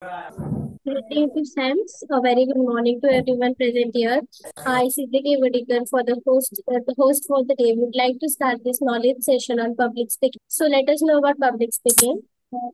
Thank you, SEMS. A very good morning to everyone present here. I, Siddhiki Vadikar, the host for the day, would like to start this knowledge session on public speaking. So let us know about public speaking.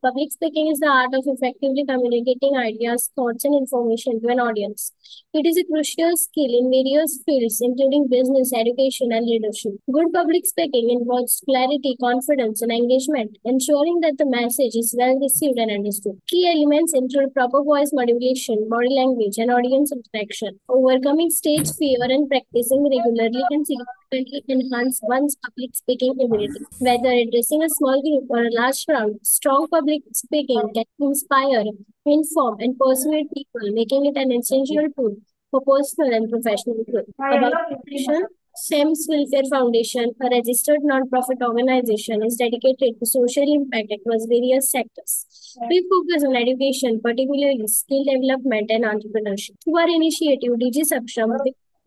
Public speaking is the art of effectively communicating ideas, thoughts, and information to an audience. It is a crucial skill in various fields, including business, education, and leadership. Good public speaking involves clarity, confidence, and engagement, ensuring that the message is well received and understood. Key elements include proper voice modulation, body language, and audience interaction. Overcoming stage fear and practicing regularly can significantly enhance one's public speaking ability. Whether addressing a small group or a large crowd, strong public speaking can inspire, inform, and persuade people, making it an essential tool for personal and professional growth. About foundation, SEMS Welfare Foundation, a registered non-profit organization, is dedicated to social impact across various sectors. We focus on education, particularly skill development and entrepreneurship. Through our initiative, DG Saksham,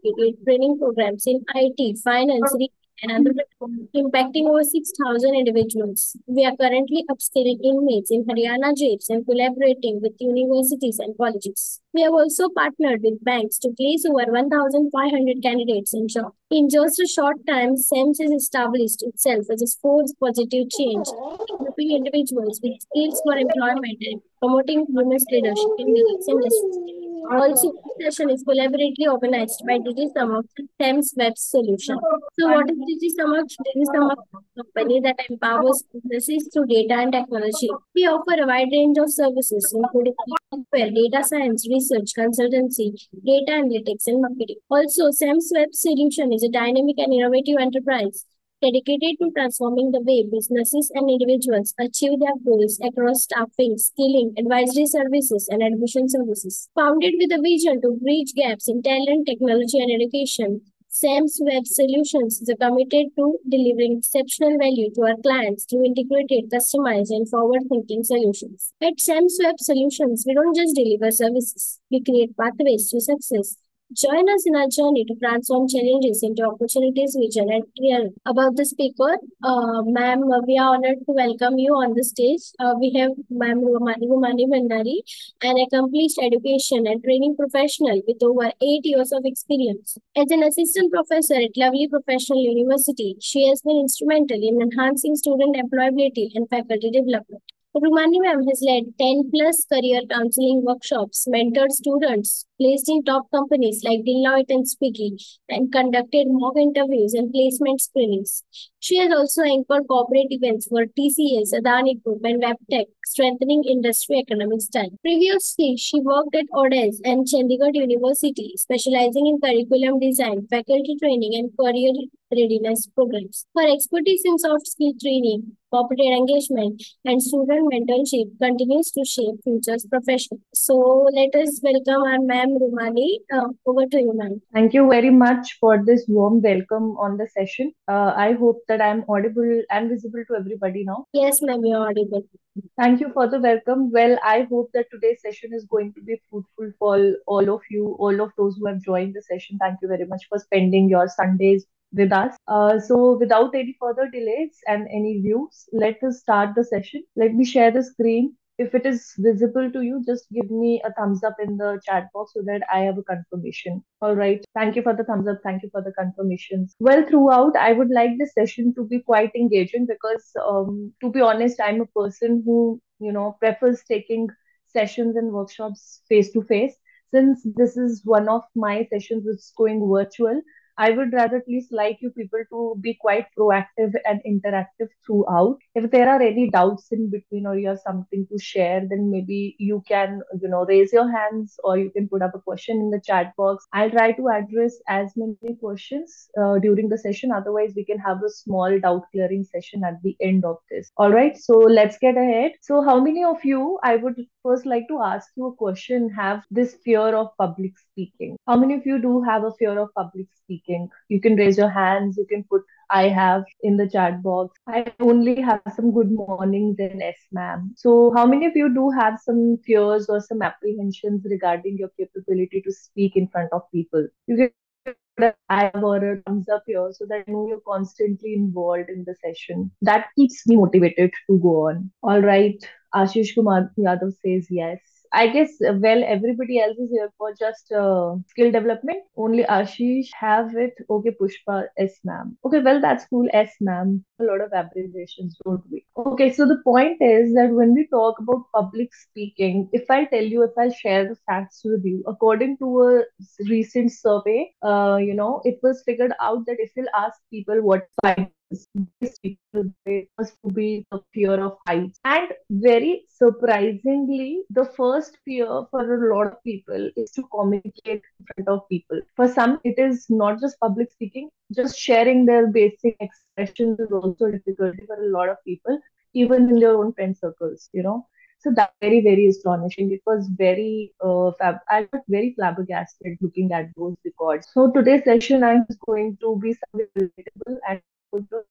we create training programs in IT, finance, retail, and entrepreneurship, impacting over 6,000 individuals. We are currently upskilling inmates in Haryana jails and collaborating with universities and colleges. We have also partnered with banks to place over 1,500 candidates in jobs. In just a short time, SEMS has established itself as a force positive change, equipping individuals with skills for employment and promoting women's leadership in various industries. Also, this session is collaboratively organized by Digi Samaksh and SEMS Web Solution. So, what is Digi Samaksh? Digi Samaksh is a company that empowers businesses through data and technology. We offer a wide range of services, including software, data science, research, consultancy, data analytics, and marketing. Also, SEMS Web Solution is a dynamic and innovative enterprise dedicated to transforming the way businesses and individuals achieve their goals across staffing, skilling, advisory services, and admission services. Founded with a vision to bridge gaps in talent, technology, and education, SAM's Web Solutions is committed to delivering exceptional value to our clients through integrated, customized, and forward-thinking solutions. At SAM's Web Solutions, we don't just deliver services; we create pathways to success. Join us in our journey to transform challenges into opportunities we generate real. About the speaker, ma'am, we are honored to welcome you on the stage. We have ma'am Rumani Bhandari, an accomplished education and training professional with over 8 years of experience. As an assistant professor at Lovely Professional University, she has been instrumental in enhancing student employability and faculty development. Rumani ma'am has led 10 plus career counseling workshops, mentored students, placed in top companies like Deloitte and Swiggy, and conducted mock interviews and placement screenings. She has also anchored corporate events for TCS, Adani Group, and WebTech, strengthening industry economic style. Previously, she worked at Odes and Chandigarh University, specializing in curriculum design, faculty training, and career readiness programs. Her expertise in soft skill training, corporate engagement, and student mentorship continues to shape futures professionals. So let us welcome our ma'am Rumani. Over to you, ma'am. Thank you very much for this warm welcome on the session. I hope that I'm audible and visible to everybody now. Yes, ma'am, you're audible. Thank you for the welcome. Well, I hope that today's session is going to be fruitful for all of you, all of those who have joined the session. Thank you very much for spending your Sundays with us. So, without any further delays and any views, let us start the session. Let me share the screen. If it is visible to you, just give me a thumbs up in the chat box so that I have a confirmation. All right. Thank you for the thumbs up. Thank you for the confirmations. Well, throughout, I would like this session to be quite engaging because, to be honest, I'm a person who, prefers taking sessions and workshops face to face. Since this is one of my sessions which is going virtual, I would rather at least like you people to be quite proactive and interactive throughout. If there are any doubts in between or you have something to share, then maybe you can, raise your hands or you can put up a question in the chat box. I'll try to address as many questions during the session. Otherwise, we can have a small doubt clearing session at the end of this. All right, so let's get ahead. So, how many of you, I would first like to ask you a question, have this fear of public speaking? How many of you do have a fear of public speaking? You can raise your hands, you can put I have in the chat box. I only have some good mornings and yes, ma'am. So, how many of you do have some fears or some apprehensions regarding your capability to speak in front of people? You can put a I have or a thumbs up here so that I know you're constantly involved in the session. That keeps me motivated to go on. All right. Ashish Kumar Yadav says yes. I guess, well, everybody else is here for just skill development. Only Ashish have it. Okay, Pushpa, S ma'am. Okay, well, that's cool. S ma'am. A lot of abbreviations, don't we? Okay, so the point is that when we talk about public speaking, if I'll share the facts with you, according to a recent survey, it was figured out that if you'll ask people what biggest people, it was to be the fear of heights. And very surprisingly, the first fear for a lot of people is to communicate in front of people. For some, it is not just public speaking, just sharing their basic expressions is also difficult for a lot of people, even in their own friend circles, you know. So that's very, very astonishing. It was I got very flabbergasted looking at those records. So today's session, I'm just going to be something relatable and going to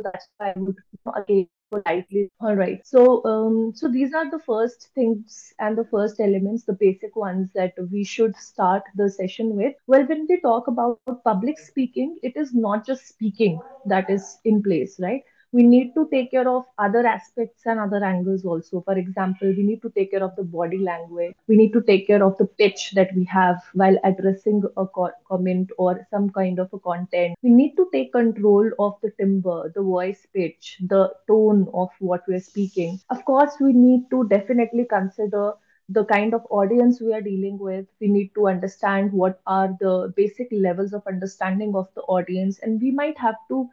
that's why I would again politely. All right. So these are the first things and the first elements, the basic ones that we should start the session with. Well, when we talk about public speaking, it is not just speaking that is in place, right? We need to take care of other aspects and other angles also. For example, we need to take care of the body language. We need to take care of the pitch that we have while addressing a comment or some kind of a content. We need to take control of the timbre, the voice pitch, the tone of what we're speaking. Of course, we need to definitely consider the kind of audience we are dealing with. We need to understand what are the basic levels of understanding of the audience, and we might have to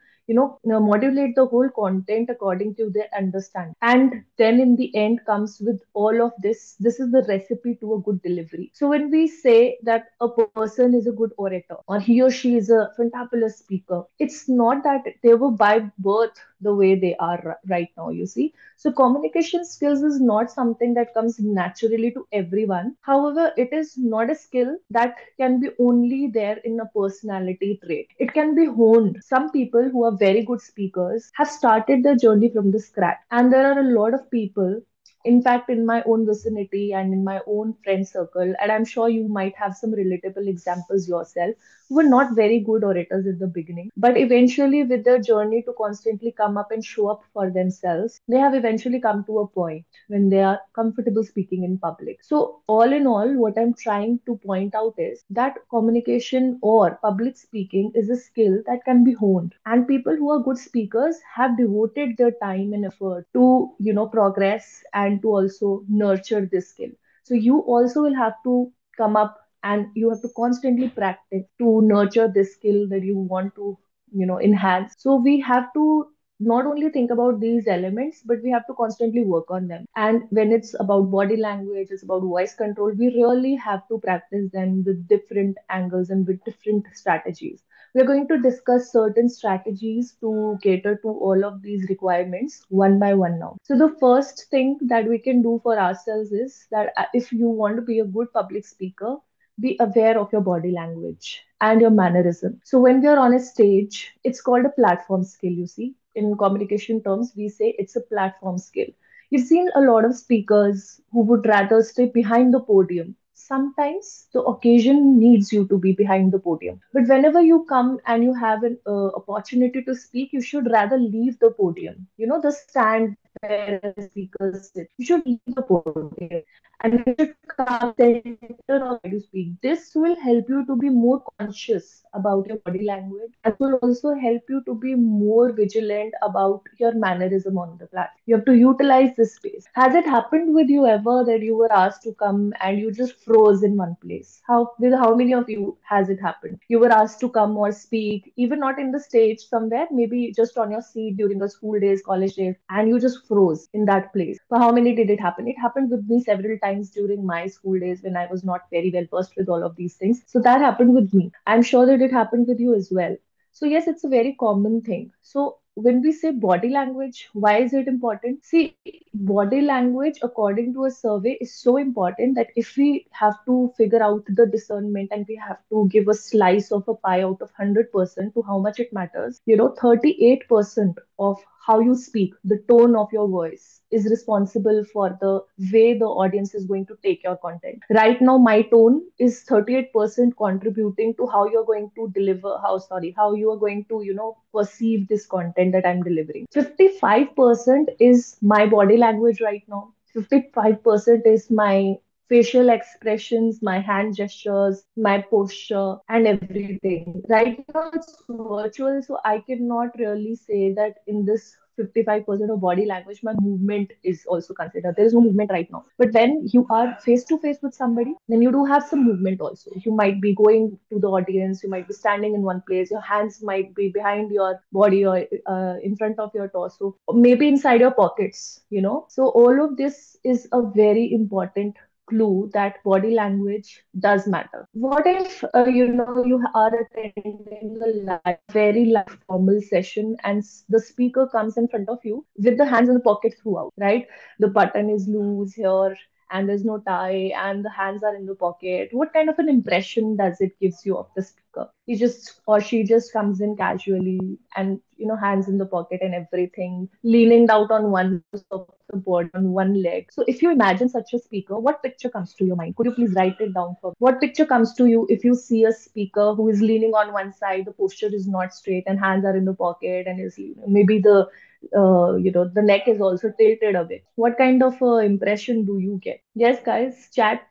modulate the whole content according to their understanding. And then in the end comes with all of this is the recipe to a good delivery. So when we say that a person is a good orator or he or she is a fantabulous speaker, it's not that they were by birth the way they are right now, you see. So communication skills is not something that comes naturally to everyone. However, it is not a skill that can be only there in a personality trait. It can be honed. Some people who are very good speakers have started their journey from the scratch. And there are a lot of people, in fact, in my own vicinity and in my own friend circle, and I'm sure you might have some relatable examples yourself, who were not very good orators in the beginning, but eventually, with their journey to constantly come up and show up for themselves, they have eventually come to a point when they are comfortable speaking in public. So, all in all, what I'm trying to point out is that communication or public speaking is a skill that can be honed. And people who are good speakers have devoted their time and effort to, progress and to also nurture this skill. So, you also will have to come up and you have to constantly practice to nurture this skill that you want to enhance. So we have to not only think about these elements, but we have to constantly work on them. And when it's about body language, it's about voice control, we really have to practice them with different angles and with different strategies. We're going to discuss certain strategies to cater to all of these requirements one by one now. So, the first thing that we can do for ourselves is that if you want to be a good public speaker, be aware of your body language and your mannerism. So when we are on a stage, it's called a platform skill, you see. In communication terms, we say it's a platform skill. You've seen a lot of speakers who would rather stay behind the podium. Sometimes the occasion needs you to be behind the podium. But whenever you come and you have an opportunity to speak, you should rather leave the podium. You know, the stand where the speakers sit. You should leave the podium and you should come center of to speak. This will help you to be more conscious about your body language and will also help you to be more vigilant about your mannerism on the platform. You have to utilize this space. Has it happened with you ever that you were asked to come and you just froze in one place? How many of you has it happened? You were asked to come or speak, even not in the stage somewhere, maybe just on your seat during the school days, college days, and you just froze in that place. For how many did it happen? It happened with me several times during my school days when I was not very well versed with all of these things. So that happened with me. I'm sure that it happened with you as well. So yes, it's a very common thing. So when we say body language, why is it important? See, body language, according to a survey, is so important that if we have to figure out the discernment and we have to give a slice of a pie out of 100% to how much it matters, 38% of how you speak, the tone of your voice, is responsible for the way the audience is going to take your content. Right now, my tone is 38% contributing to how you're going to deliver, how you are going to, perceive this content that I'm delivering. 55% is my body language right now. 55% is my facial expressions, my hand gestures, my posture, and everything. Right now it's virtual, so I cannot really say that in this 55% of body language, my movement is also considered. There is no movement right now. But when you are face to face with somebody, then you do have some movement also. You might be going to the audience, you might be standing in one place, your hands might be behind your body or in front of your torso, or maybe inside your pockets. So all of this is a very important clue that body language does matter. What if you are attending a live, very live formal session and the speaker comes in front of you with the hands in the pocket throughout, right? The button is loose here and there's no tie and the hands are in the pocket. What kind of an impression does it gives you of the speaker? He just or she just comes in casually and hands in the pocket and everything, leaning out on one side of the body, on one leg. So if you imagine such a speaker, what picture comes to your mind? Could you please write it down for me? What picture comes to you if you see a speaker who is leaning on one side, the posture is not straight, and hands are in the pocket, and is maybe the neck is also tilted a bit. What kind of impression do you get? Yes, guys, chat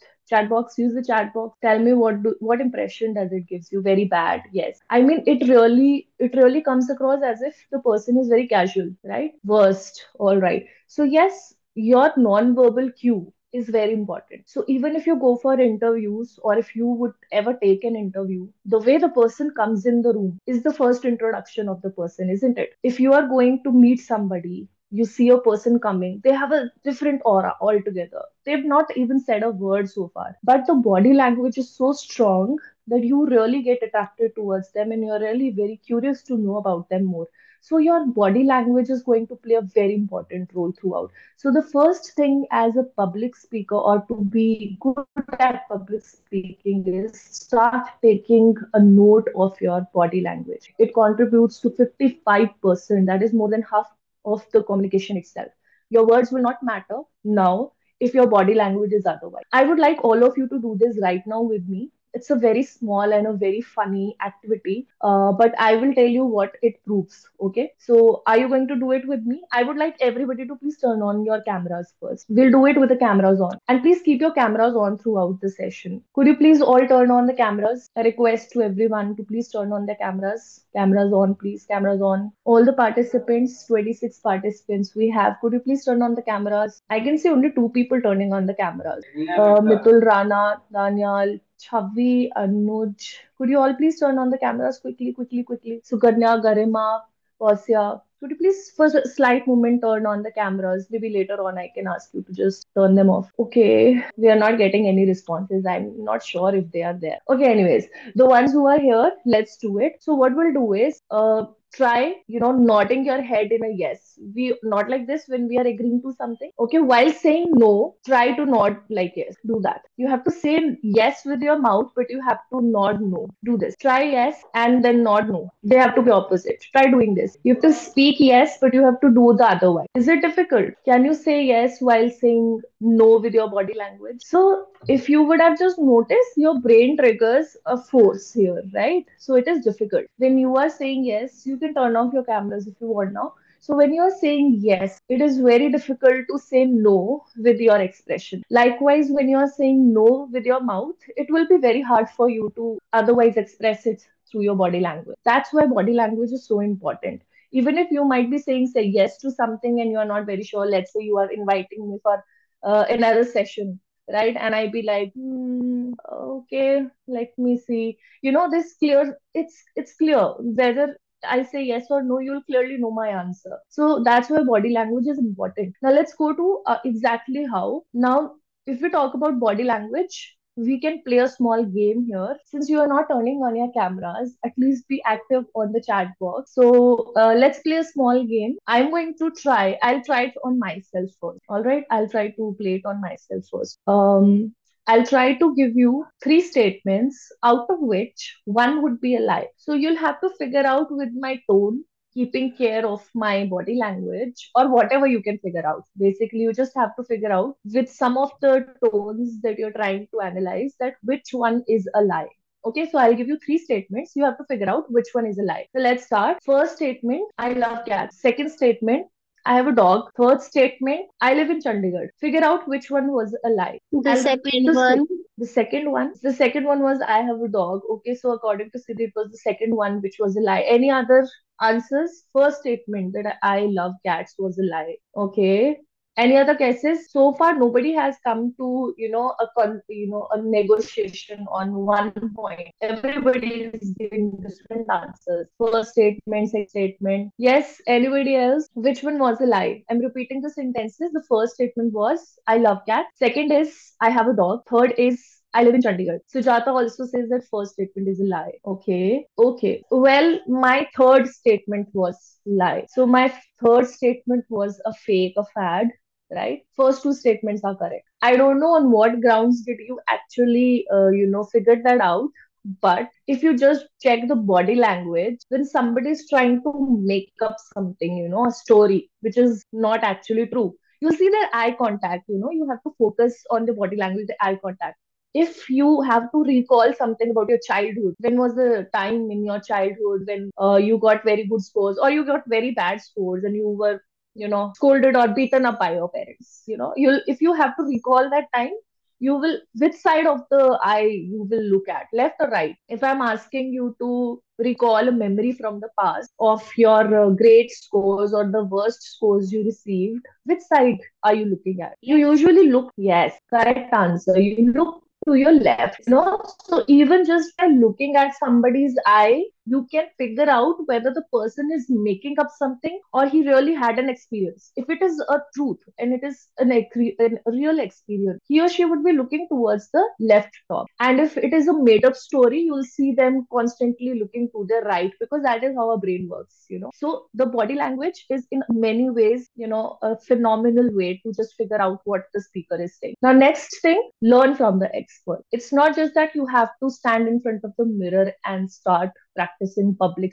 box, use the chat box. Tell me what impression does it gives you? Very bad. Yes, I mean it really comes across as if the person is very casual, right? Worst. All right. So yes, your non-verbal cue is very important. So even if you go for interviews or if you would ever take an interview, the way the person comes in the room is the first introduction of the person, isn't it? If you are going to meet somebody, you see a person coming, they have a different aura altogether. They've not even said a word so far, but the body language is so strong that you really get attracted towards them and you're really very curious to know about them more. So your body language is going to play a very important role throughout. So the first thing as a public speaker or to be good at public speaking is start taking a note of your body language. It contributes to 55%, that is more than half of the communication itself. Your words will not matter now if your body language is otherwise. I would like all of you to do this right now with me. It's a very small and a very funny activity, but I will tell you what it proves. Okay, so are you going to do it with me? I would like everybody to please turn on your cameras first. We'll do it with the cameras on, and please keep your cameras on throughout the session. Could you please all turn on the cameras? A request to everyone to please turn on the cameras. Cameras on, please. Cameras on. All the participants, 26 participants we have. Could you please turn on the cameras? I can see only two people turning on the cameras. Mitul Rana, Daniel, Chavi, Anuj. Could you all please turn on the cameras quickly, quickly, quickly? Sukanya, Garima, Posya. Could you please, for a slight moment, turn on the cameras? Maybe later on, I can ask you to just turn them off. Okay, we are not getting any responses. I'm not sure if they are there. Okay, anyways, the ones who are here, let's do it. So, what we'll do is, try nodding your head in a yes. We not like this when we are agreeing to something. Okay, while saying no, try to nod like yes. Do that. You have to say yes with your mouth, but you have to nod no. Do this. Try yes and then nod no. They have to be opposite. Try doing this. You have to speak yes, but you have to do the other way. Is it difficult? Can you say yes while saying no with your body language? So if you would have just noticed, your brain triggers a force here, right? So it is difficult. When you are saying yes, you can turn off your cameras if you want now. So when you are saying yes, it is very difficult to say no with your expression. Likewise, when you are saying no with your mouth, it will be very hard for you to otherwise express it through your body language. That's why body language is so important. Even if you might be saying say yes to something and you are not very sure, let's say you are inviting me for another session, right? And I be like, okay, let me see. This clear. It's clear whether I say yes or no, you'll clearly know my answer. So that's why body language is important. Now let's go to exactly how. Now, if we talk about body language, we can play a small game here. Since you are not turning on your cameras, at least be active on the chat box. So let's play a small game. I'm going to try. I'll try it on myself first. All right. I'll try to play it on myself first. I'll try to give you three statements, out of which one would be a lie. So you'll have to figure out with my tone, keeping care of my body language, or whatever you can figure out. Basically, you just have to figure out with some of the tones that you're trying to analyze that which one is a lie. Okay, so I'll give you three statements. You have to figure out which one is a lie. So let's start. First statement, I love cats. Second statement, I have a dog. Third statement, I live in Chandigarh. Figure out which one was a lie. The I'll repeat second the one. the second one was I have a dog. Okay, so according to Siddhi, it was the second one which was a lie. Any other answers? First statement that I love cats was a lie. Okay. Any other cases? So far, nobody has come to a negotiation on one point. Everybody is giving different answers. First statement, second statement. Yes. Anybody else? Which one was a lie? I'm repeating the sentences. The first statement was I love cats. Second is I have a dog. Third is I live in Chandigarh. Sujata also says that first statement is a lie. Okay. Okay. Well, my third statement was lie. So my third statement was a fake, a fad, right? First two statements are correct. I don't know on what grounds did you actually, figure that out. But if you just check the body language, when somebody is trying to make up something, a story, which is not actually true, you'll see their eye contact. You have to focus on the body language, the eye contact. If you have to recall something about your childhood, when was the time in your childhood when you got very good scores or you got very bad scores and you were scolded or beaten up by your parents? You'll if you have to recall that time, you will which side of the eye you will look at, left or right? If I'm asking you to recall a memory from the past of your great scores or the worst scores you received, which side are you looking at? You usually look, yes, correct answer, you look to your left. So even just by looking at somebody's eye, you can figure out whether the person is making up something or he really had an experience. If it is a truth and it is a real experience, he or she would be looking towards the left top. And if it is a made up story, you'll see them constantly looking to the right, because that is how our brain works. So the body language is in many ways, a phenomenal way to just figure out what the speaker is saying. Now, next thing, learn from the expert. It's not just that you have to stand in front of the mirror and start practicing public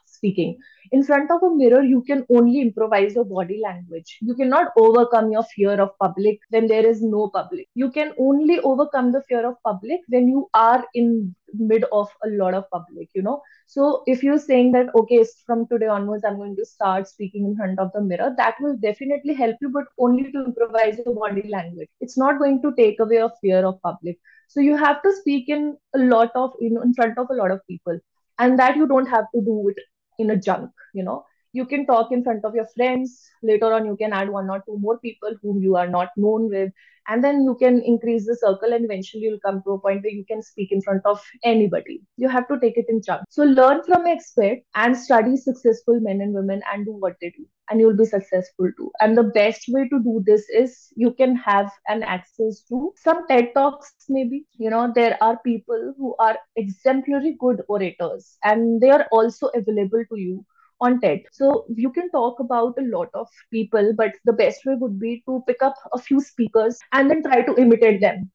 speaking. In front of a mirror, you can only improvise your body language. You cannot overcome your fear of public when there is no public. You can only overcome the fear of public when you are in mid of a lot of public. So if you're saying that, okay, from today onwards, I'm going to start speaking in front of the mirror, that will definitely help you, but only to improvise your body language. It's not going to take away your fear of public. So you have to speak in front of a lot of people, and that you don't have to do it in a junk. You can talk in front of your friends. Later on, you can add one or two more people whom you are not known with, and then you can increase the circle, and eventually you'll come to a point where you can speak in front of anybody. You have to take it in chunks. So learn from expert and study successful men and women and do what they do, and you'll be successful too. And the best way to do this is you can have an access to some TED Talks, maybe. There are people who are exemplary good orators, and they are also available to you on TED. So you can talk about a lot of people, but the best way would be to pick up a few speakers and then try to imitate them.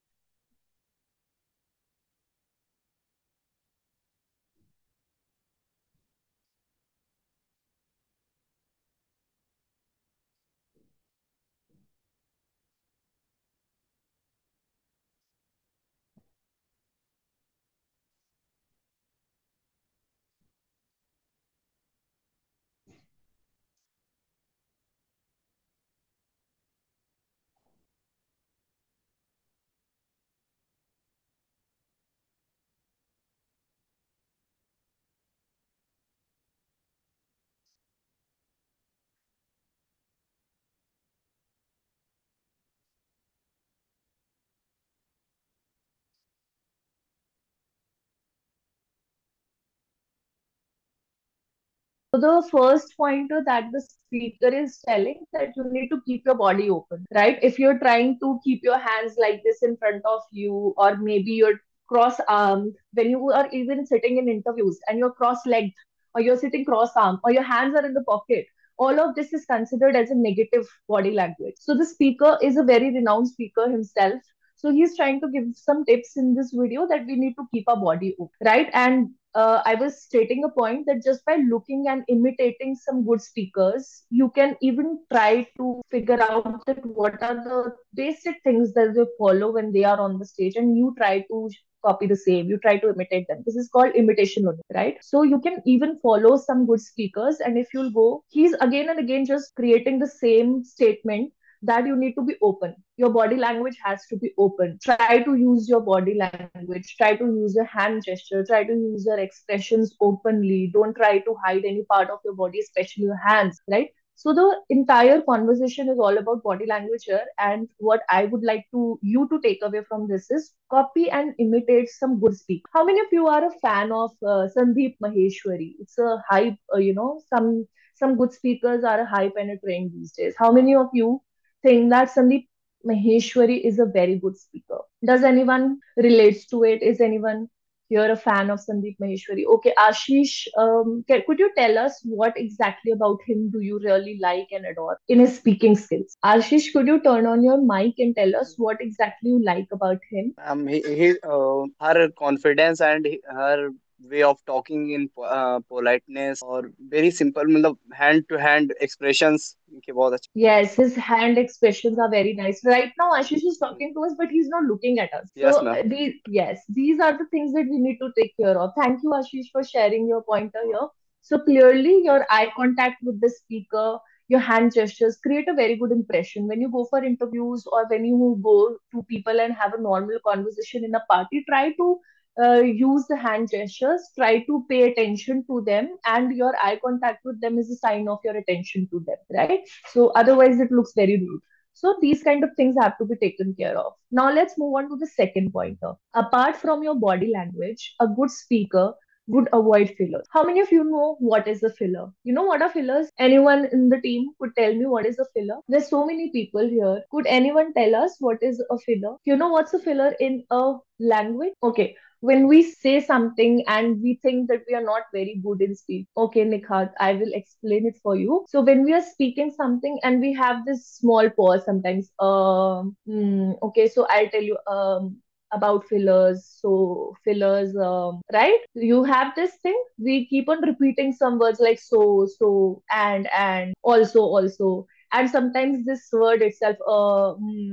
So the first pointer that the speaker is telling, that you need to keep your body open, right? If you're trying to keep your hands like this in front of you, or maybe you're cross-armed, when you are even sitting in interviews and you're cross-legged, or you're sitting cross-armed, or your hands are in the pocket, all of this is considered as a negative body language. So the speaker is a very renowned speaker himself. So he's trying to give some tips in this video that we need to keep our body open, right? And I was stating a point that just by looking and imitating some good speakers, you can even try to figure out that what are the basic things that they follow when they are on the stage, and you try to copy the same, you try to imitate them. This is called imitation learning, right? So you can even follow some good speakers, and if you'll go, he's again and again just creating the same statement, that you need to be open. Your body language has to be open. Try to use your body language. Try to use your hand gesture. Try to use your expressions openly. Don't try to hide any part of your body, especially your hands, right? So the entire conversation is all about body language here. And what I would like to you to take away from this is copy and imitate some good speak. How many of you are a fan of Sandeep Maheshwari? It's a hype, some good speakers are a hype and a trend these days. How many of you think that Sandeep Maheshwari is a very good speaker? Does anyone relates to it? Is anyone here a fan of Sandeep Maheshwari? Okay, Ashish, could you tell us what exactly about him do you really like and adore in his speaking skills? Ashish, could you turn on your mic and tell us what exactly you like about him? Her confidence and her way of talking in politeness और very simple मतलब hand to hand expressions इनके बहुत अच्छे. Yes, his hand expressions are हाँ, very nice. Right now, Ashish is talking to us, but he's not looking at us. yes So, ma'am. these are the things that we need to take care of. Thank you, Ashish, for sharing your pointer here. So, clearly, Yes. your eye contact with the speaker, your hand gestures create a very good impression. When you go for interviews or when you go to people and have a normal conversation in a party, try to use the hand gestures, try to pay attention to them, and your eye contact with them is a sign of your attention to them, right? So otherwise it looks very rude. So these kind of things have to be taken care of. Now let's move on to the second pointer. Apart from your body language, a good speaker would avoid fillers. How many of you know what is a filler? You know what are fillers? Anyone in the team could tell me what is a filler? There's so many people here. Could anyone tell us what is a filler? You know what's a filler in a language? Okay, when we say something and we think that we are not very good in speech. Okay, Nikhat, I will explain it for you. So when we are speaking something and we have this small pause sometimes. Okay, so I'll tell you about fillers. So fillers, right? You have this thing. We keep on repeating some words like so, and, also, and sometimes this word itself,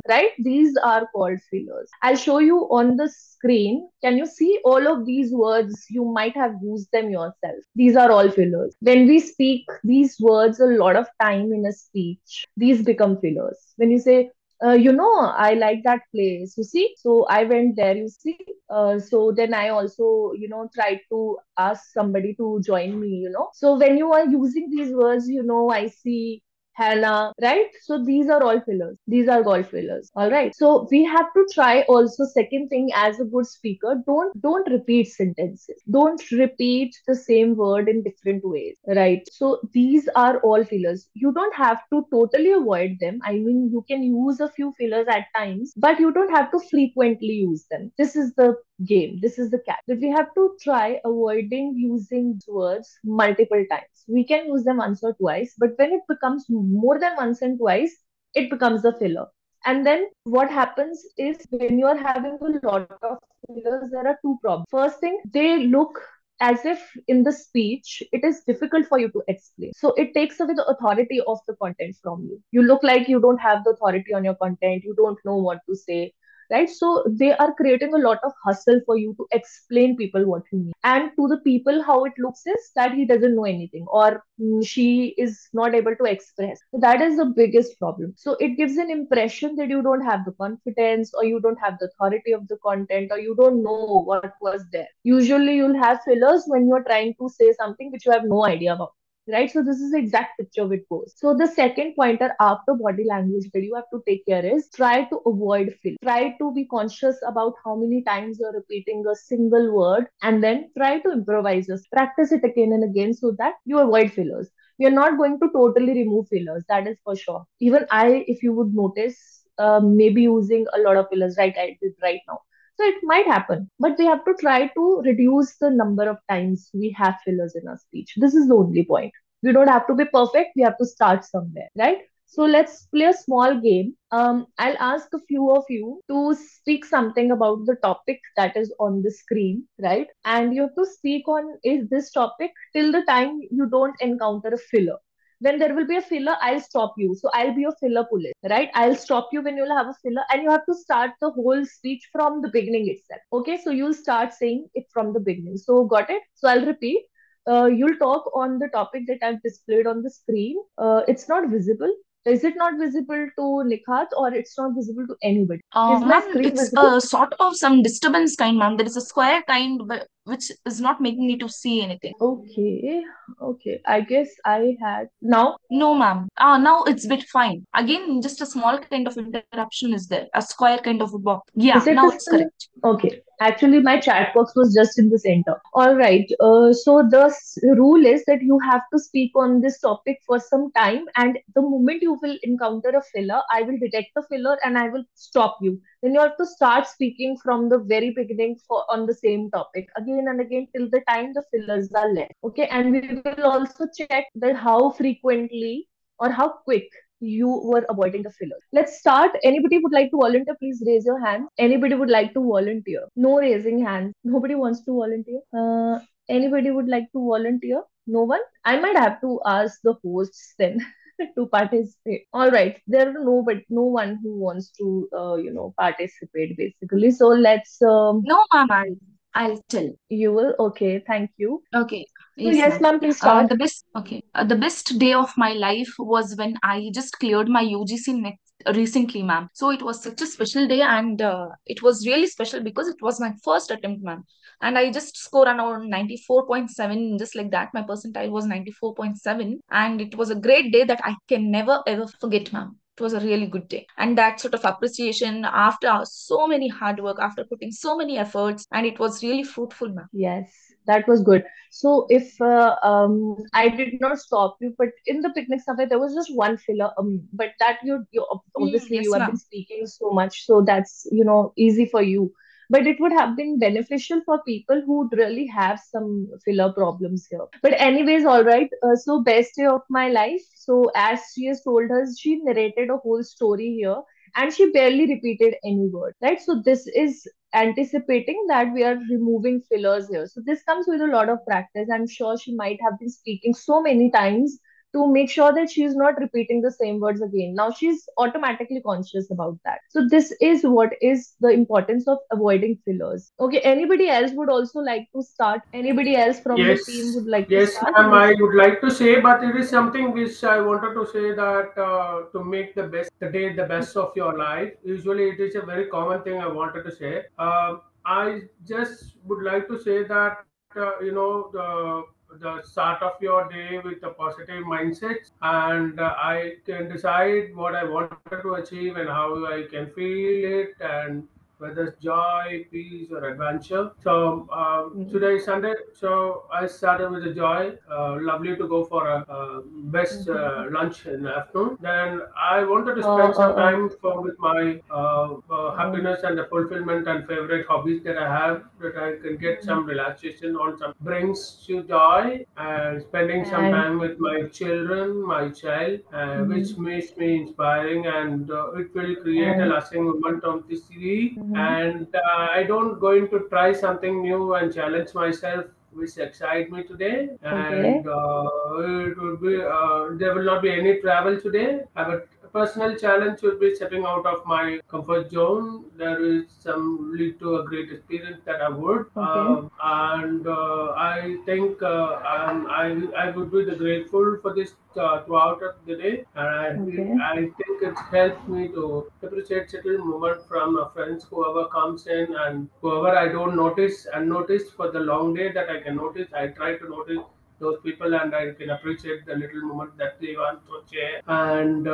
right? These are called fillers. I'll show you on the screen. Can you see all of these words? You might have used them yourself. These are all fillers. When we speak these words a lot of time in a speech, these become fillers. When you say, I like that place, you see, so I went there, you see, so then I also, tried to ask somebody to join me, so when you are using these words, I see Hannah, right? So these are all fillers. These are all fillers. All right. So we have to try also second thing as a good speaker. Don't repeat sentences. Don't repeat the same word in different ways. Right. So these are all fillers. You don't have to totally avoid them. I mean, you can use a few fillers at times, but you don't have to frequently use them. This is the game. This is the catch. That we have to try avoiding using words multiple times. We can use them once or twice, but when it becomes more than once and twice, it becomes a filler. And then what happens is when you are having a lot of fillers, there are two problems. First thing, they look as if in the speech it is difficult for you to explain. So it takes away the authority of the content from you. You look like you don't have the authority on your content, you don't know what to say, right? So they are creating a lot of hustle for you to explain people what you mean. And to the people, how it looks is that he doesn't know anything, or she is not able to express. So that is the biggest problem. So it gives an impression that you don't have the confidence, or you don't have the authority of the content, or you don't know what was there. Usually you'll have fillers when you're trying to say something which you have no idea about, right? So this is the exact picture it goes. So the second pointer after body language that you have to take care is try to avoid fill. Try to be conscious about how many times you're repeating a single word, and then try to improvise this. Practice it again and again so that you avoid fillers. We are not going to totally remove fillers, that is for sure. Even I, if you would notice, maybe using a lot of fillers, right? I did right now. So it might happen, but we have to try to reduce the number of times we have fillers in our speech. This is the only point. We don't have to be perfect. We have to start somewhere, right? So let's play a small game. I'll ask a few of you to speak something about the topic that is on the screen, right? And you have to speak on is this topic till the time you don't encounter a filler. when there will be a filler, I'll stop you. So I'll be your filler police, right? I'll stop you when you'll have a filler, and you have to start the whole speech from the beginning itself. Okay, so you'll start saying it from the beginning. So got it? So I'll repeat. You'll talk on the topic that I've displayed on the screen. It's not visible. Is it not visible to Nikhat, or it's not visible to anybody? Is my Ma'am, screen it's visible? a sort of some disturbance kind, ma'am. There is a square kind, but which is not making me to see anything. Okay, okay. I guess I had now. No, ma'am. Now it's bit fine. Again, just a small kind of interruption is there. A square kind of a box. Yeah, Is it now the it's same? correct. Okay. Actually, my chat box was just in the center. All right. So the rule is that you have to speak on this topic for some time, and the moment you will encounter a filler, I will detect the filler and I will stop you. Then you have to start speaking from the very beginning for on the same topic again and again till the time the fillers are less. Okay, and we will also check that how frequently or how quick you were avoiding the fillers. Let's start. Anybody would like to volunteer? Please raise your hand. Anybody would like to volunteer? No raising hands. Nobody wants to volunteer. Anybody would like to volunteer? No one? I might have to ask the hosts then to participate. All right. There are no one who wants to, participate basically. So let's, No, ma'am, I'll tell. you will. Okay. Thank you. Okay. So Yes, yes, ma'am. ma'am, please start. The best day of my life was when I just cleared my UGC next recently, ma'am. So it was such a special day, and it was really special because it was my first attempt, ma'am. And I just scored around 94.7, just like that. My percentile was 94.7, and it was a great day that I can never ever forget, ma'am. It was a really good day. And that sort of appreciation after so many hard work, after putting so many efforts, and it was really fruitful, ma'am. Yes, that was good. So if I did not stop you, but in the picnic survey there was just one filler. But that you obviously you Yes, have been ma'am. speaking so much, so that's easy for you. But it would have been beneficial for people who really have some filler problems here. But anyways, all right. So best day of my life. So as she has told us, she narrated a whole story here, and she barely repeated any word. Right. So this is anticipating that we are removing fillers here. So this comes with a lot of practice. I'm sure she might have been speaking so many times to make sure that she's not repeating the same words again. Now she's automatically conscious about that. So this is what is the importance of avoiding fillers. Okay, anybody else would also like to start? Anybody else from the team Yes, would like to yes, start? ma'am. I would like to say, but it is something which I wanted to say that to make the day the best of your life. Usually, it is a very common thing I wanted to say. I just would like to say that the start of your day with a positive mindset, and I can decide what I wanted to achieve and how I can feel it, and whether it's joy, peace, or adventure. So Mm-hmm. today is Sunday, so I started with a joy. Lovely to go for a best lunch in the afternoon. Then I wanted to Uh, spend some uh, time with my uh, happiness and the fulfillment and favorite hobbies that I have, that I can get uh, some relaxation on, some brings you joy, and spending some and time with my children, my child, which mhm, makes me inspiring, and it will create a and lasting moment on this week. mhm. And I don't going to try something new and challenge myself, which excite me today. And Okay, it will be there will not be any travel today. I have a personal challenge would be stepping out of my comfort zone. There is some lead to a great experience that I would, okay, and I think I would be the grateful for this throughout of the day, and okay, I think it helps me to appreciate certain moment from friends, whoever comes in and whoever I don't notice and notice for the long day that I can notice. I try to notice those people, and I can appreciate the little moment that they want to share. And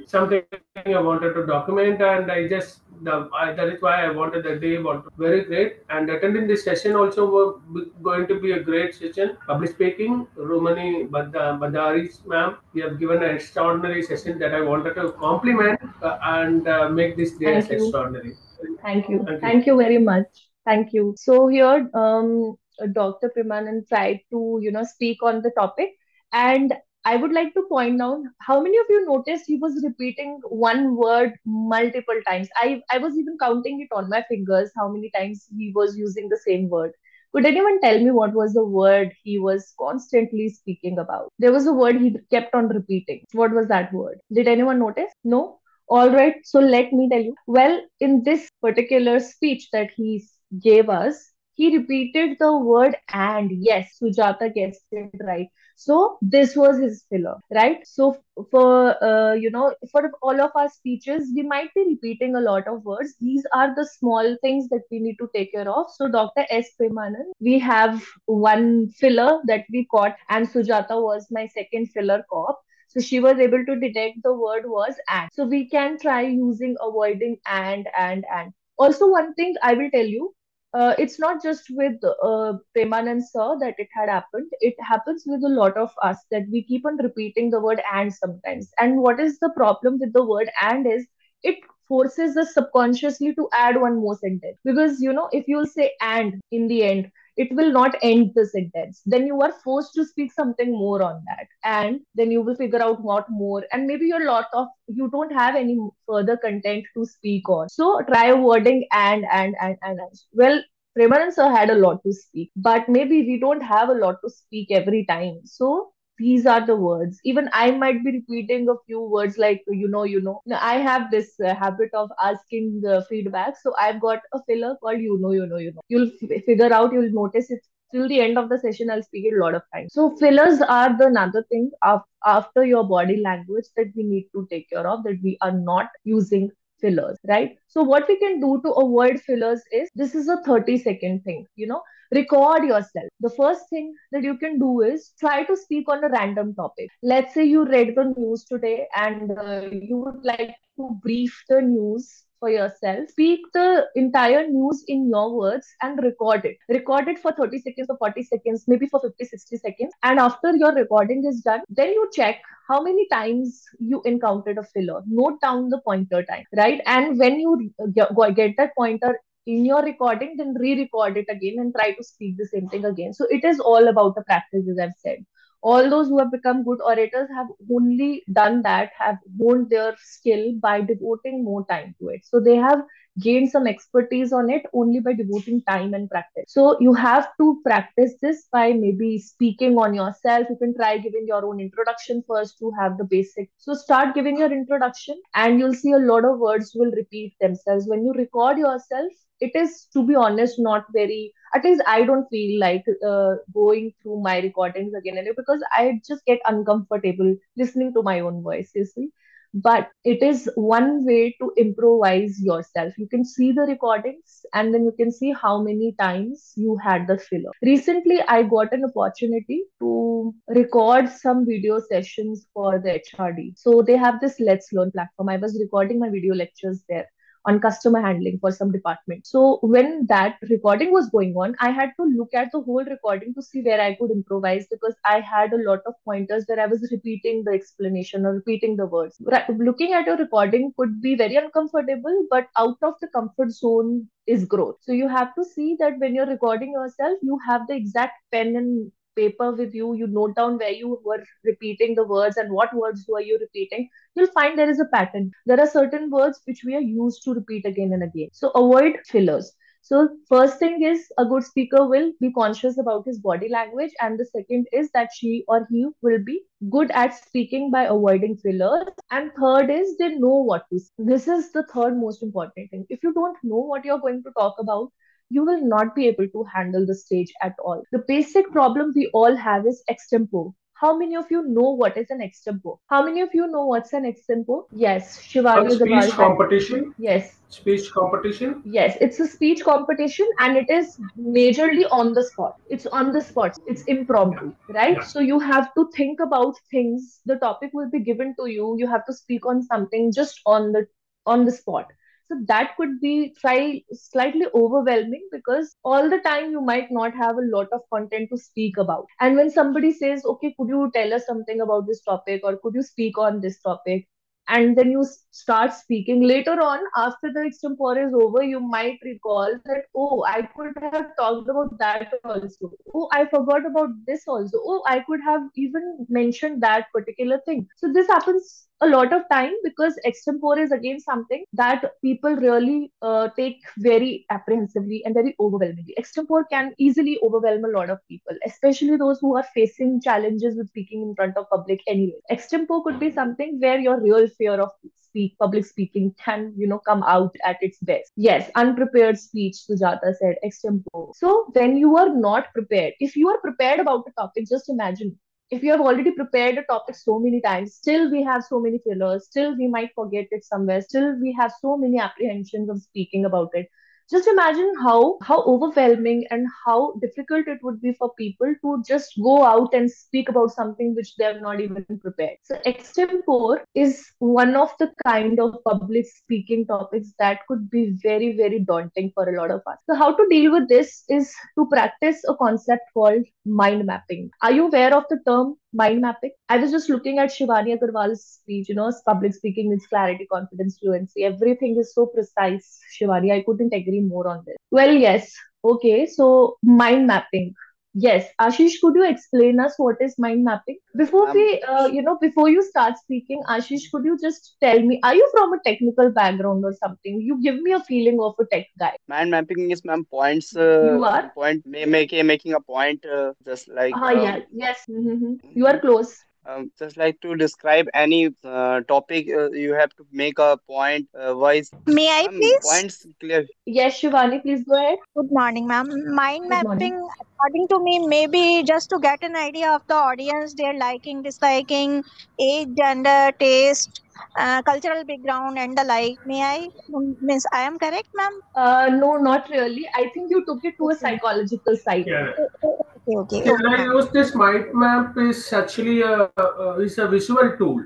something I wanted to document, and I just that is why I wanted the day want very great. And attending this session also going to be a great session. Public speaking, Rumani Bhandari, ma'am, you have given an extraordinary session that I wanted to compliment and make this day thank as you. extraordinary. Thank you. Thank you. Thank you very much. Thank you. So here, Dr. Primanan tried to, speak on the topic, and I would like to point out how many of you noticed he was repeating one word multiple times. I was even counting it on my fingers how many times he was using the same word. Could anyone tell me what was the word he was constantly speaking about? There was a word he kept on repeating. What was that word? Did anyone notice? No? All right, so let me tell you. Well, in this particular speech that he gave us, he repeated the word and. Yes, Sujata guessed it right. So this was his filler, right? So for all of our speeches, we might be repeating a lot of words. These are the small things that we need to take care of. So Dr. S. Premanan, we have one filler that we caught, and Sujata was my second filler cop. So she was able to detect the word was and. So we can try using avoiding and. Also, one thing I will tell you, it's not just with Premanand sir that it had happened. It happens with a lot of us that we keep on repeating the word and sometimes. And what is the problem with the word and is it forces us subconsciously to add one more sentence. Because, if you'll say and in the end, it will not end the sentence. Then you are forced to speak something more on that. And then you will figure out what more. And maybe you don't have any further content to speak on. So try wording and. Well, Premanand sir had a lot to speak, but maybe we don't have a lot to speak every time. So these are the words. Even I might be repeating a few words like, Now, I have this habit of asking feedback. So I've got a filler called, You'll figure out, you'll notice it till the end of the session. I'll speak it a lot of times. So fillers are the another thing after your body language that we need to take care of, that we are not using fillers, right? So what we can do to avoid fillers is, this is a 30-second thing, record yourself. The first thing that you can do is try to speak on a random topic. Let's say you read the news today and you would like to brief the news for yourself. Speak the entire news in your words and record it for 30 seconds or 40 seconds, maybe for 50, 60 seconds. And after your recording is done, then you check how many times you encountered a filler. Note down the pointer time, right? And when you get that pointer in your recording, then re-record it again and try to speak the same thing again. So it is all about the practice, as I've said. All those who have become good orators have only done that, have honed their skill by devoting more time to it. So they have gained some expertise on it only by devoting time and practice. So you have to practice this by maybe speaking on yourself. You can try giving your own introduction first to have the basic. So start giving your introduction and you'll see a lot of words will repeat themselves. When you record yourself, it is, to be honest, not very, at least I don't feel like going through my recordings again and again, because I just get uncomfortable listening to my own voice, you see. But it is one way to improvise yourself. You can see the recordings and then you can see how many times you had the filler. Recently, I got an opportunity to record some video sessions for the HRD. So they have this Let's Learn platform. I was recording my video lectures there on customer handling for some department. So when that recording was going on, I had to look at the whole recording to see where I could improvise, because I had a lot of pointers where I was repeating the explanation or repeating the words. Looking at your recording could be very uncomfortable, but out of the comfort zone is growth. So you have to see that when you're recording yourself, you have the exact pen and paper with you. You note down where you were repeating the words and what words were you repeating. You'll find there is a pattern. There are certain words which we are used to repeat again and again. So avoid fillers. So first thing is, a good speaker will be conscious about his body language, and the second is that she or he will be good at speaking by avoiding fillers. And third is, they know what to say. This is the third most important thing. If you don't know what you're going to talk about, you will not be able to handle the stage at all. The basic problem we all have is extempo. How many of you know what is an extempo? How many of you know what's an extempo? Yes, A Shivani speech Agarwal had. competition. Yes, Speech competition. yes, it's a speech competition and it is majorly on the spot. It's on the spot. It's Yeah. impromptu, right? Yeah. So you have to think about things. The topic will be given to you. You have to speak on something just on the spot. So that could be slightly overwhelming, because all the time you might not have a lot of content to speak about. And when somebody says, okay, could you tell us something about this topic, or could you speak on this topic? And then you start speaking later on, after the extempore is over, you might recall that, oh, I could have talked about that also, oh, I forgot about this also, oh, I could have even mentioned that particular thing. So this happens a lot of time, because extempore is again something that people really take very apprehensively and very overwhelmingly. Extempore can easily overwhelm a lot of people, especially those who are facing challenges with speaking in front of public anyway. Extempore could be something where your real fear of public speaking can, come out at its best. Yes, unprepared speech, Sujata said, extempore. So when you are not prepared, if you are prepared about the topic, just imagine, if you have already prepared a topic so many times, still we have so many fillers, still we might forget it somewhere, still we have so many apprehensions of speaking about it. Just imagine how overwhelming and how difficult it would be for people to just go out and speak about something which they have not even prepared. So extempore is one of the kind of public speaking topics that could be very, very daunting for a lot of us. So how to deal with this is to practice a concept called mind mapping. Are you aware of the term mind mapping? I was just looking at Shivani Agarwal's speech, public speaking needs clarity, confidence, fluency. Everything is so precise, Shivani. I couldn't agree more on this. Well, yes. Okay, so mind mapping. Yes, Ashish, could you explain us what is mind mapping? Before Ma'am, we, before you start speaking, Ashish, could you just tell me, are you from a technical background or something? You give me a feeling of a tech guy. mind mapping is, ma'am, points, You are? making a point, just like Yeah, yes. You are close. just like to describe any topic, you have to make a point wise. May I please? Points clear. Yes, Shivani, please go ahead. Good morning, ma'am. Mind Good morning. mapping, according to me, maybe just to get an idea of the audience, their liking, disliking, age, gender, taste, cultural background, and the like. May I? Means I am correct, ma'am? No, not really. I think you took it to a Okay. psychological side. Yeah. Okay, See, when I ma'am. use this mind map is actually is a visual tool.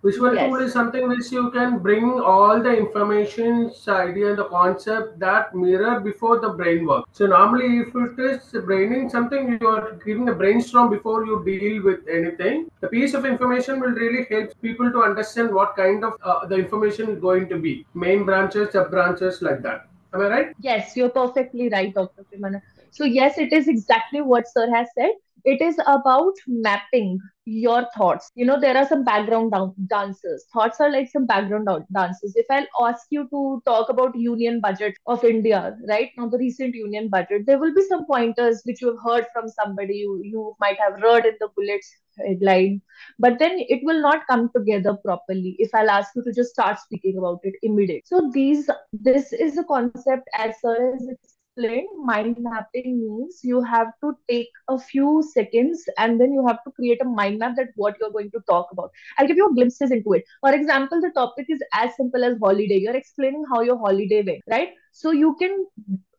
Visual tool Yes. is something which you can bring all the information, idea, and the concept that mirror before the brain work. So normally, if it is braining something, you are giving a brainstorm before you deal with anything. The piece of information will really help people to understand what kind of the information is going to be. Main branches, sub branches, like that. Am I right? Yes, you're perfectly right, Dr. Primana. So, yes, it is exactly what Sir has said. It is about mapping your thoughts. There are some background dancers. Thoughts are like some background dancers. If I'll ask you to talk about union budget of India, right now, the recent union budget, there will be some pointers which you have heard from somebody. You might have read in the bullets headline, but then it will not come together properly if I'll ask you to just start speaking about it immediately. So this is a concept, as Sir has explained. Mind mapping means you have to take a few seconds and then you have to create a mind map that what you're going to talk about. I'll give you glimpses into it. For example, the topic is as simple as holiday. You're explaining how your holiday went, right? So you can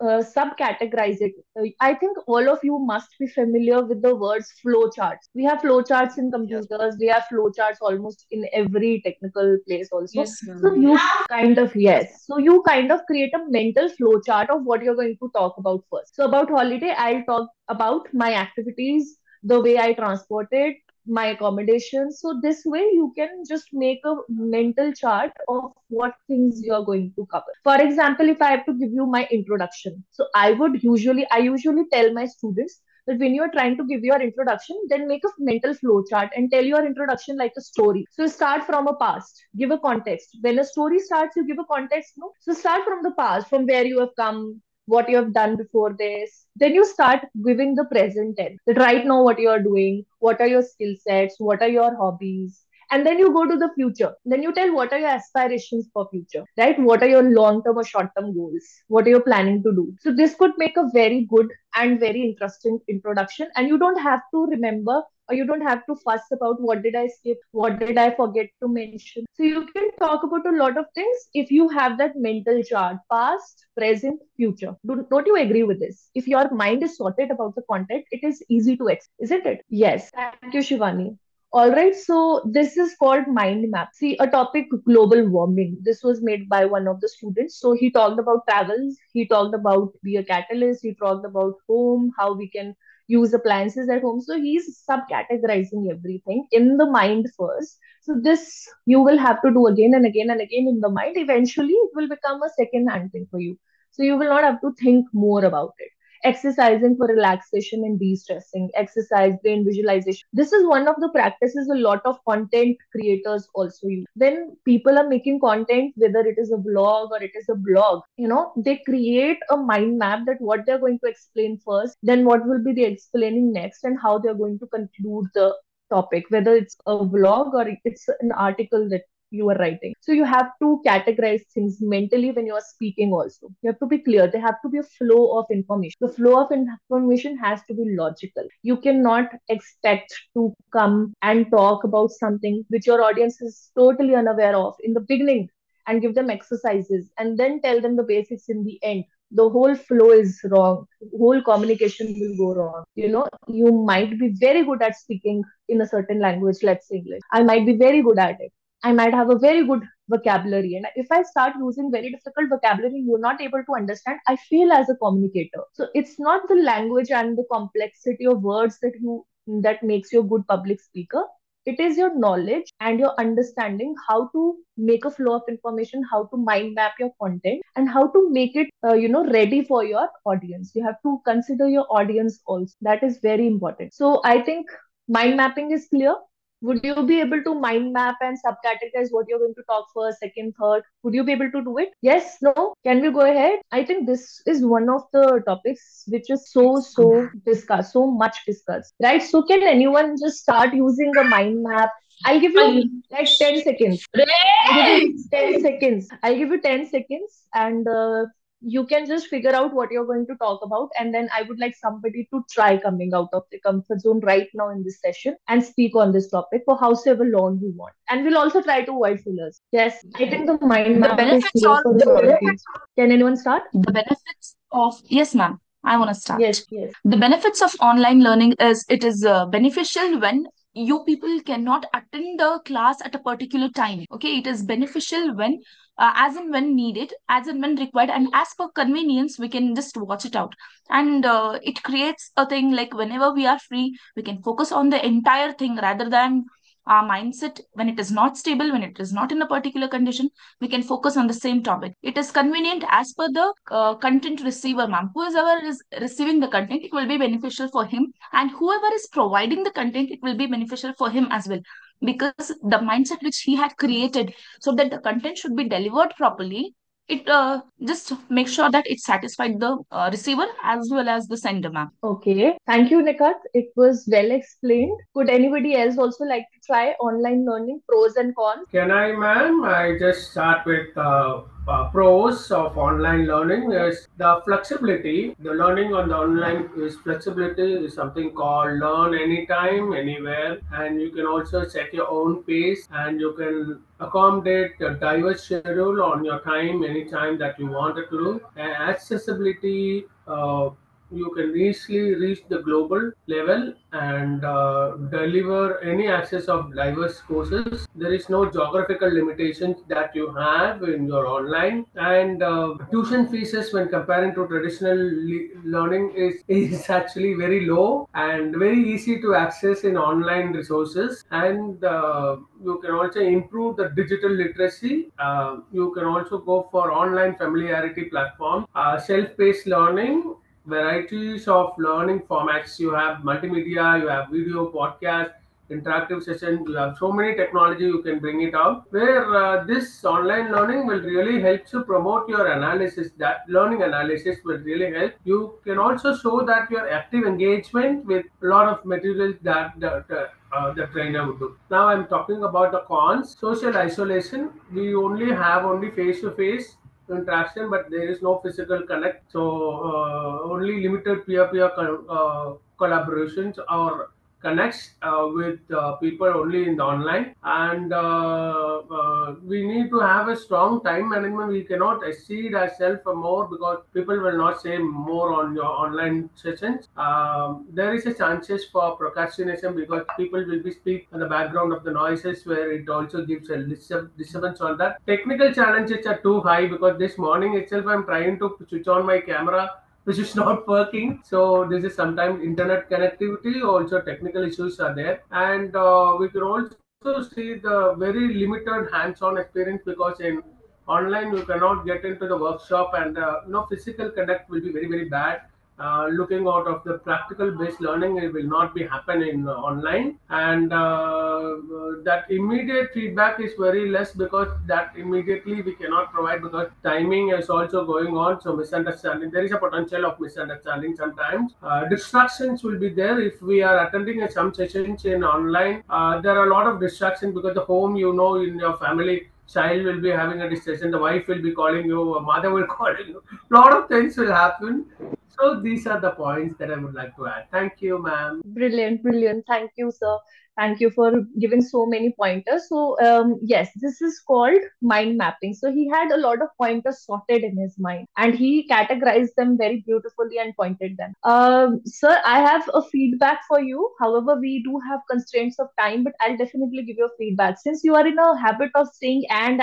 subcategorize it. I think all of you must be familiar with the words flow charts. We have flow charts in Yes, ma'am. computers. We have flow charts almost in every technical place also. Yes, So ma'am. you kind of, Yes, yes. So you kind of create a mental flow chart of what you're going to talk about first. So about holiday, I'll talk about my activities, the way I transported, my accommodation. So this way you can just make a mental chart of what things you're going to cover. For example, if I have to give you my introduction, so I usually tell my students that when you're trying to give your introduction, then make a mental flow chart and tell your introduction like a story. So start from a past, give a context. When a story starts, you give a context, no? So start from the past, from where you have come, what you have done before this. Then you start giving the present tense. That right now what you are doing, what are your skill sets, what are your hobbies, and then you go to the future. Then you tell what are your aspirations for future, right? What are your long term or short term goals, what are you planning to do. So this could make a very good and very interesting introduction, and you don't have to remember, or you don't have to fuss about what did I skip, what did I forget to mention. So you can talk about a lot of things if you have that mental chart: past, present, future. Don't you agree with this? If your mind is sorted about the content, it is easy to isn't it? Yes, thank you, Shivani. All right, so this is called mind map. See, a topic, global warming. This was made by one of the students. So he talked about travels, he talked about be a catalyst, he talked about home, how we can use appliances at home. So he's subcategorizing everything in the mind first. So this you will have to do again and again and again in the mind. Eventually, it will become a second hand thing for you. So you will not have to think more about it. exercising for relaxation and de-stressing, exercise, brain visualization. This is one of the practices a lot of content creators also use. When people are making content, whether it is a vlog or it is a blog, they create a mind map that what they're going to explain first, then what will be the explaining next, and how they're going to conclude the topic, whether it's a vlog or it's an article that you are writing. So you have to categorize things mentally when you are speaking also. You have to be clear. There have to be a flow of information. The flow of information has to be logical. You cannot expect to come and talk about something which your audience is totally unaware of in the beginning and give them exercises and then tell them the basics in the end. The whole flow is wrong. Whole communication will go wrong. You might be very good at speaking in a certain language, let's say English. I might be very good at it. I might have a very good vocabulary. And if I start using very difficult vocabulary, you're not able to understand. I fail as a communicator. So it's not the language and the complexity of words that makes you a good public speaker. It is your knowledge and your understanding how to make a flow of information, how to mind map your content, and how to make it, ready for your audience. You have to consider your audience also. That is very important. So I think mind mapping is clear. Would you be able to mind map and subcategorize what you're going to talk first, second, third? Would you be able to do it? Yes, no? Can we go ahead? I think this is one of the topics which is so discussed, so much discussed, right? So can anyone just start using a mind map? I'll give you like 10 seconds. I'll give you 10 seconds. I'll give you 10 seconds and you can just figure out what you're going to talk about. And then I would like somebody to try coming out of the comfort zone right now in this session and speak on this topic for however long you want. And we'll also try to avoid fillers. Yes, I think the mind The map is benefits clear are for majority. Can anyone start? the benefits of yes, ma'am. I want to start. Yes, yes. The benefits of online learning is it is beneficial when you people cannot attend the class at a particular time. Okay, it is beneficial when, as and when needed, as and when required, and as per convenience, we can just watch it out. And it creates a thing like whenever we are free, we can focus on the entire thing rather than our mindset when it is not stable, when it is not in a particular condition, we can focus on the same topic. It is convenient as per the content receiver, ma'am. Whoever is receiving the content, it will be beneficial for him, and whoever is providing the content, it will be beneficial for him as well. Because the mindset which he had created so that the content should be delivered properly, it just make sure that it satisfied the receiver as well as the sender, ma'am. Okay. Thank you, Nikat. It was well explained. Could anybody else also like to try online learning, pros and cons? Can I, ma'am? I just start with pros of online learning is the flexibility. The learning on the online is flexibility is something called learn anytime, anywhere, and you can also set your own pace and you can accommodate a diverse schedule on your time anytime that you wanted to do. And accessibility. You can easily reach the global level and deliver any access of diverse courses. There is no geographical limitations that you have in your online, and tuition fees when comparing to traditional learning is actually very low and very easy to access in online resources. And you can also improve the digital literacy. You can also go for online familiarity platform, self-paced learning, varieties of learning formats. You have multimedia, you have video, podcast, interactive sessions. You have so many technology you can bring it out. Where this online learning will really help to promote your analysis. That learning analysis will really help. You can also show that your active engagement with a lot of materials that the trainer would do. Now I'm talking about the cons. Social isolation. We only have only face to face interaction, but there is no physical connect. So only limited peer-peer collaborations or connects with people only in the online. And we need to have a strong time management. We cannot exceed ourselves for more because people will not say more on your online sessions. There is a chances for procrastination because people will be speak in the background of the noises, where it also gives a disturbance on that. Technical challenges are too high because this morning itself I'm trying to switch on my camera which is not working. So this is sometimes internet connectivity, also technical issues are there. And we can also see the very limited hands-on experience because in online you cannot get into the workshop, and physical connect will be very very bad. looking out of the practical based learning, it will not be happening online, and that immediate feedback is very less, because that immediately we cannot provide, because timing is also going on. So misunderstanding, there is a potential of misunderstanding sometimes. Distractions will be there if we are attending some sessions in online. There are a lot of distractions, because the home, in your family, child will be having a discussion, the wife will be calling you, a mother will call you, lot of things will happen. So these are the points that I would like to add. Thank you, ma'am. Brilliant, brilliant. Thank you, sir. Thank you for giving so many pointers. So, yes, this is called mind mapping. So, he had a lot of pointers sorted in his mind and he categorized them very beautifully and pointed them. Sir, I have a feedback for you. However, we do have constraints of time, but I'll definitely give you a feedback. Since you are in a habit of saying and,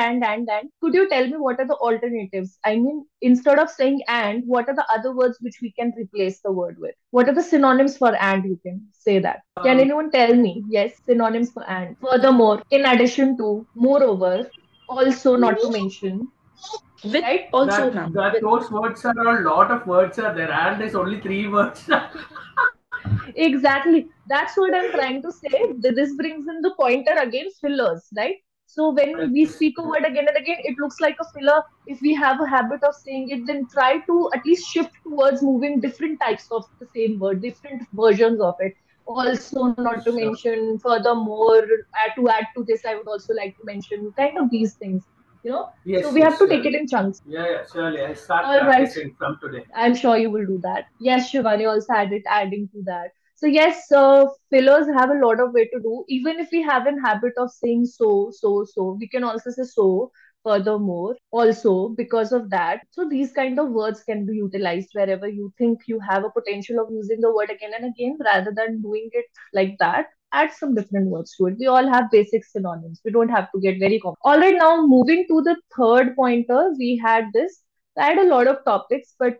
could you tell me what are the alternatives? I mean, instead of saying and, what are the other words which we can replace the word with? What are the synonyms for and? You can say that. Can Um, anyone tell me? Yes, synonyms for and. Furthermore, in addition to, moreover, also, not to mention, With right? also, that ma'am. that those words are a lot of words are there, and there's only three words. Exactly. That's what I'm trying to say. This brings in the pointer again, fillers, right? So when we Yes. speak a word again and again, it looks like a filler. If we have a habit of saying it, then try to at least shift towards moving different types of the same word, different versions of it. Also, not to Sure. mention, furthermore, to add to this, I would also like to mention kind of these things, you know. So Yes, we have yes, to take it surely. in chunks. Yeah, yeah, surely. I start All right. practicing from today. I'm sure you will do that. Yes, Shivani also added adding to that. So yes, fillers have a lot of way to do. Even if we have an habit of saying so, we can also say so. Furthermore, also because of that, so these kind of words can be utilized wherever you think you have a potential of using the word again and again, rather than doing it like that. Add some different words to it. We all have basic synonyms. We don't have to get very complex. All right, now moving to the third pointer, we had this. I had a lot of topics, but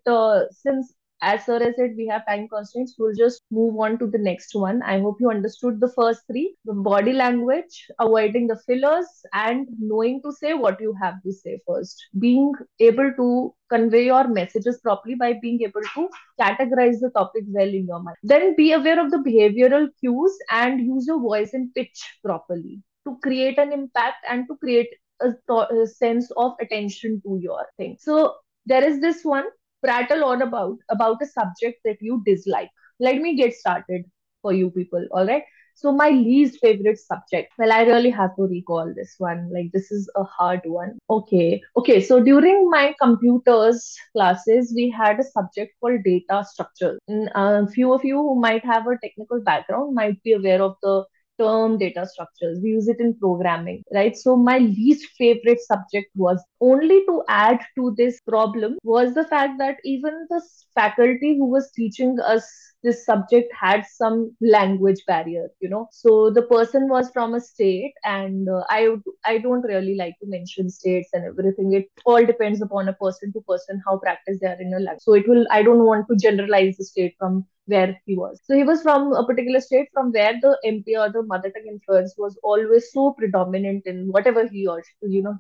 since, as Sir has said, we have time constraints, we'll just move on to the next one. I hope you understood the first three: the body language, avoiding the fillers, and knowing to say what you have to say first. Being able to convey your messages properly by being able to categorize the topic well in your mind. Then be aware of the behavioral cues and use your voice and pitch properly to create an impact and to create a sense of attention to your thing. So there is this one: prattle on about a subject that you dislike. Let me get started for you people. All right. So my least favorite subject. Well, I really have to recall this one. Like this is a hard one. Okay. Okay. So during my computers classes, we had a subject called data structure. A few of you who might have a technical background might be aware of the term data structures. We use it in programming, right? So my least favorite subject was, only to add to this problem was the fact that even the faculty who was teaching us this subject had some language barrier, you know. So the person was from a state, and I don't really like to mention states and everything. It all depends upon a person to person how practiced they are in a language. So it will, I don't want to generalize the state from where he was. So he was from a particular state from where the MP or the mother tongue influence was always so predominant in whatever he or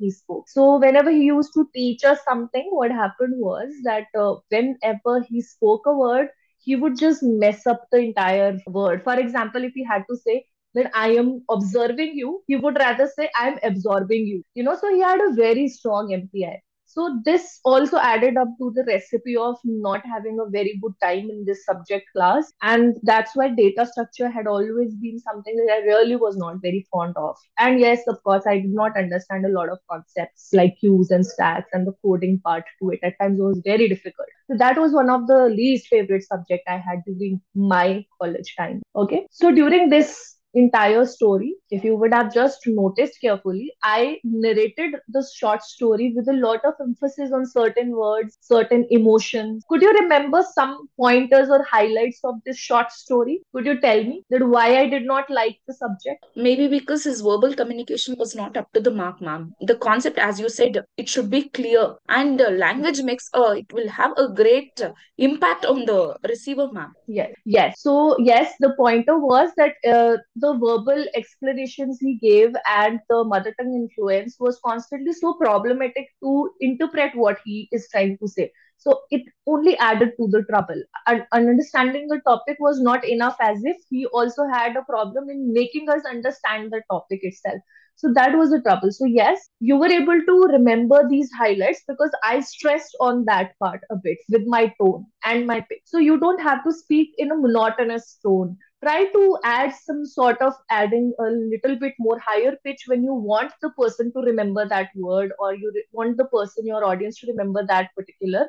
he spoke. So whenever he used to teach us something, what happened was that whenever he spoke a word, he would just mess up the entire word. For example, if he had to say that I am observing you, he would rather say I am absorbing you. You know, so he had a very strong MPI. So this also added up to the recipe of not having a very good time in this subject class. And that's why data structure had always been something that I really was not very fond of. And yes, of course, I did not understand a lot of concepts like queues and stacks, and the coding part to it at times was very difficult. So that was one of the least favorite subject I had during my college time. Okay. So during this entire story, if you would have just noticed carefully, I narrated the short story with a lot of emphasis on certain words, certain emotions. Could you remember some pointers or highlights of this short story? Could you tell me that why I did not like the subject? Maybe because his verbal communication was not up to the mark, ma'am. The concept, as you said, it should be clear, and language makes it will have a great impact on the receiver, ma'am. Yes, yes. So, yes, the pointer was that the verbal explanations he gave and the mother tongue influence was constantly so problematic to interpret what he is trying to say. So it only added to the trouble. And understanding the topic was not enough, as if he also had a problem in making us understand the topic itself. So that was the trouble. So yes, you were able to remember these highlights because I stressed on that part a bit with my tone and my pitch. So you don't have to speak in a monotonous tone. Try to add some sort of adding a little bit more higher pitch when you want the person to remember that word, or you want the person, your audience, to remember that particular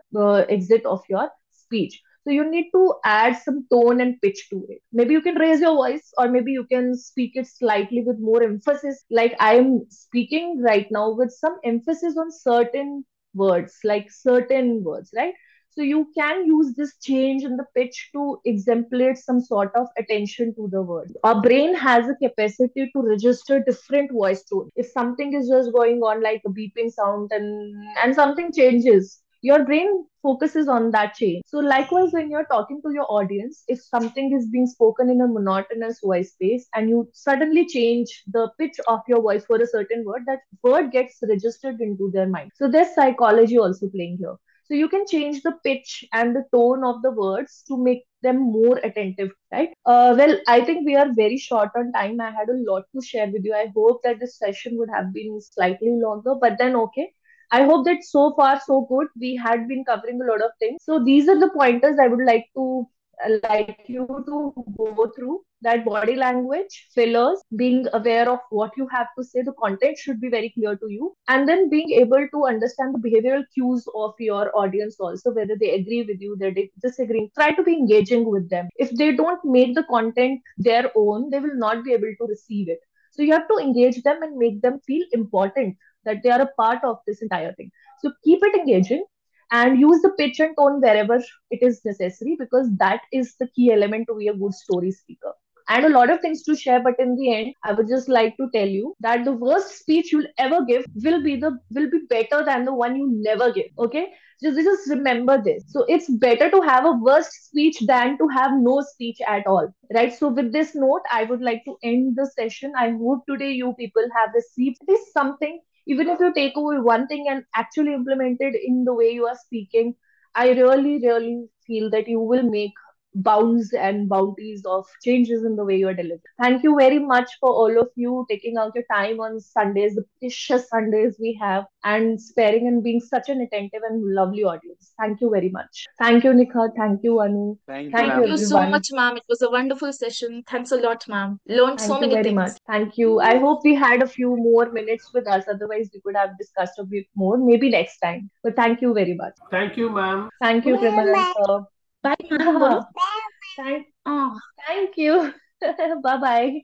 exit of your speech. So you need to add some tone and pitch to it. Maybe you can raise your voice, or maybe you can speak it slightly with more emphasis. Like I am speaking right now with some emphasis on certain words, like certain words, right? So you can use this change in the pitch to exemplate some sort of attention to the word. Our brain has a capacity to register different voice tone. If something is just going on like a beeping sound, and something changes, your brain focuses on that change. So likewise, when you're talking to your audience, if something is being spoken in a monotonous voice space and you suddenly change the pitch of your voice for a certain word, that word gets registered into their mind. So there's psychology also playing here. So you can change the pitch and the tone of the words to make them more attentive, right? Well, I think we are very short on time. I had a lot to share with you. I hope that this session would have been slightly longer, but then okay. I hope that so far so good. We had been covering a lot of things. So these are the pointers I would like you to go through. That body language, fillers, being aware of what you have to say. The content should be very clear to you, and then being able to understand the behavioral cues of your audience also, whether they agree with you, they're disagreeing. Try to be engaging with them. If they don't make the content their own, they will not be able to receive it. So you have to engage them and make them feel important, that they are a part of this entire thing. So keep it engaging and use the pitch and tone wherever it is necessary, because that is the key element to be a good story speaker. And a lot of things to share, but in the end, I would just like to tell you that the worst speech you'll ever give will be better than the one you never give. Okay, just remember this. So it's better to have a worst speech than to have no speech at all, right? So with this note, I would like to end the session. I hope today you people have received at least something. Even if you take away one thing and actually implement it in the way you are speaking, I really, really feel that you will make bounds and bounties of changes in the way you are delivering. Thank you very much for all of you taking out your time on Sundays, the precious Sundays we have, and sparing and being such an attentive and lovely audience. Thank you very much. Thank you, Nikha. Thank you, Anu. Thank you, Thank you, Thank ma'am. you so everyone. much, ma'am. It was a wonderful session. Thanks a lot, ma'am. Learned so Thank you many very things. much. Thank you. I hope we had a few more minutes with us. Otherwise, we could have discussed a bit more, maybe next time. But thank you very much. Thank you, ma'am. Thank you, Premanan sir. Bye, ma'am. Bolo. thank, Oh. thank you. Bye bye.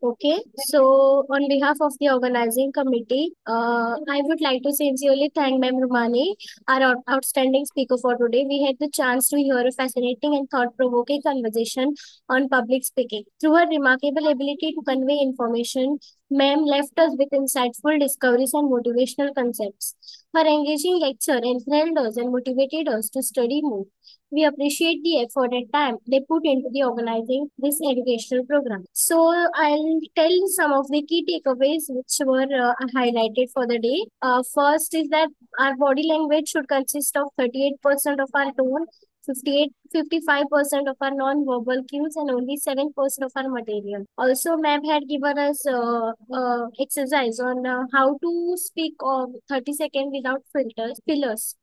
Okay, so on behalf of the organizing committee, I would like to sincerely thank Ma'am Rumani, our outstanding speaker for today. We had the chance to hear a fascinating and thought-provoking conversation on public speaking. Through her remarkable ability to convey information, Ma'am left us with insightful discoveries and motivational concepts. Her engaging lecture enthralled us and motivated us to study more. We appreciate the effort and time they put into the organizing this educational program. So I'll tell some of the key takeaways which were highlighted for the day. First is that our body language should consist of 38% of our tone, 55% of our non-verbal cues, and only 7% of our material. Also, ma'am had given us exercise on how to speak of 30 seconds without fillers.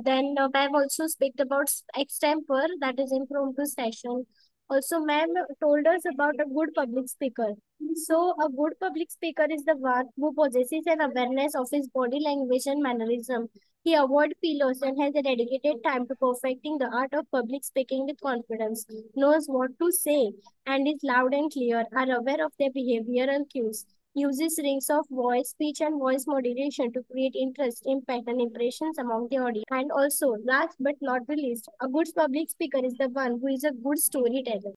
Then ma'am also speak about extemper, that is impromptu session. Also, ma'am told us about a good public speaker. So, a good public speaker is the one who possesses an awareness of his body language and mannerism. He avoids fillers and has a dedicated time to perfecting the art of public speaking with confidence, knows what to say, and is loud and clear, are aware of their behavioral cues, uses rings of voice, speech, and voice modulation to create interest, impact, and impressions among the audience. And also, last but not the least, a good public speaker is the one who is a good storyteller.